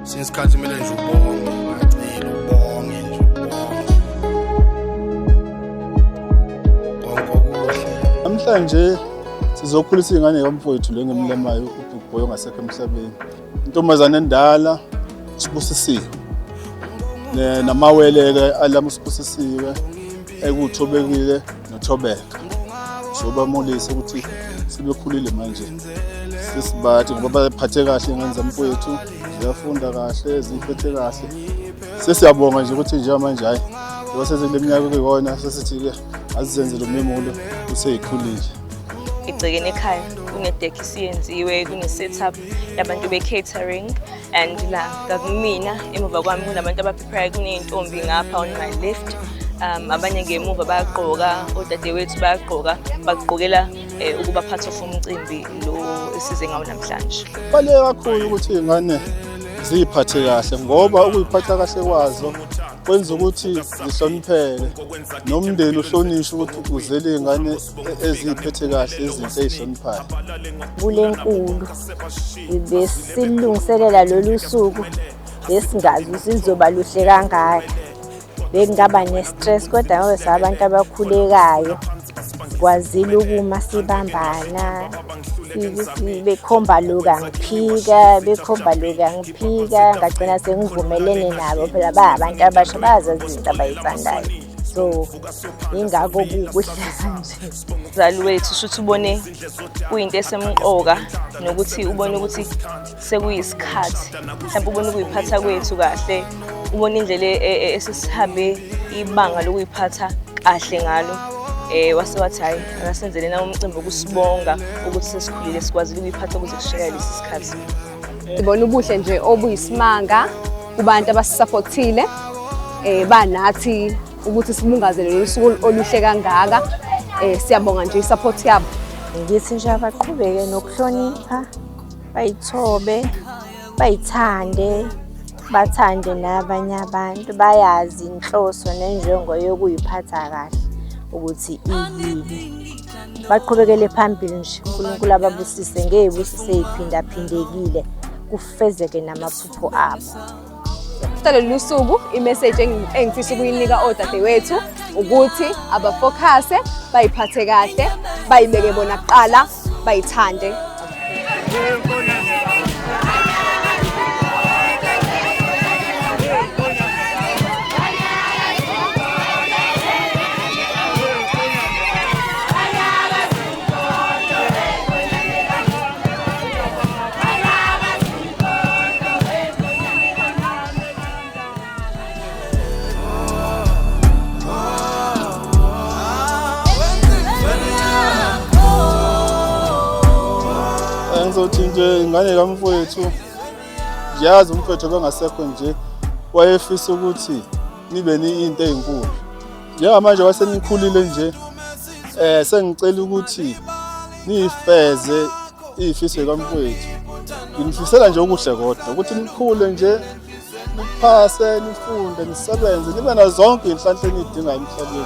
Singesikhathi kumele nje ubonge, ngacela ubonge nje ubonge. Namhlanje sizokhulisa ingane kamfowethu lo ngemlemayo uBhubhoyi ongasekho emhlabeni. Intombazane endala sibusisiwe. Namawele-ke alama sibusisiwe ekuthobekile nothobeka. So bamolisa ukuthi sebekhulile manje. Sisibathi ngoba baphathe kahle ingane zamfowethu, ziyafunda kahle, ziphethe kahle. Sesiyabonga nje ukuthi nje manje hayi ngoba sezileminyaka kuyona sesithi-ke azizenzele uMemulo useyikhulile. Egcekeni ekhaya kunedekhi isiyenziwe, kune-setup yabantu be-catering and la ngakumina emuva kwami kunabantu abaprepare, kuney'ntombi ngapha on my left. Abanye ngemuva bayagqoka, odadewethu bayagqoka, bagqokela ukuba part of umcimbi lo esize ngawo namhlanje. Kubaluleke kakhulu ukuthi iy'ngane ziy'phathe kahle ngoba ukuy'phatha kahle kwazo kwenza ukuthi zihlonipheke nomndeni uhlonishwe ukuthi uzele iy'ngane eziy'phethe kahle ezinhle ey'hloniphayo. Kulenkulu besilungiselela lolu suku besingazi ukuthi lizoba luhle kangaka. Bekungaba ne-stress kodwa ngoba sabantu abakhulekayo kwazile ukuma sibambana bekhomba lokhu angiphika, bekhomba lokhu angiphika, ngagcina sengivumelene nabo phela bayabantu abasha bazazi izinto abayithandayo. So ingakho kukuhle kanje. Umzali wethu shuthi ubone kuyinto esemqoka nokuthi ubone ukuthi sekuyisikhathi, mhlawumbe ubone ukuyiphatha kwethu kahle, ubone indlela esesihambe ibanga lokuyiphatha kahle ngalo. Wase wathi hayi akasenzele nawo umcimbi wokusibonga ukuthi sesikhulile sikwazile ukuyiphatha ukuze kushaya lesi sikhathi. Sibona ubuhle nje obuyisimanga kubantu abasisupportile banathi ukuthi sibungazele lolu suku oluhle kangaka. Siyabonga nje isupport yabo. Ngithi nje abaqhubeke nokuhlonipha, bayithobe, bayithande, bathande nabanye abantu, bayazi inhloso nenjongo yokuyiphatha kahle ukuthi iyini. Baqhubekele phambili nje, uNkulunkulu ababusise ngebusise iphindaphindekile kufezeke namaphupho abo. Lolu suku imessage engifisa ukuyinika odadewethu ukuthi abafocuse, bayiphathe kahle, bayibeke bona kuqala, bayithande. Ngizothi nje ingane kamfowethu, ngiyazi umfowethu bengasekho nje wayefisa ukuthi nibe into ezinkulu. Njengamanje wasenikhulile nje sengicela ukuthi nifeze izifiso kamfowethu. Ngimfisela nje okuhle kodwa ukuthi nikhule nje, niphase, nifunde, nisebenze, nibe nazo zonke inhlanhla enidingayo emhlabeni.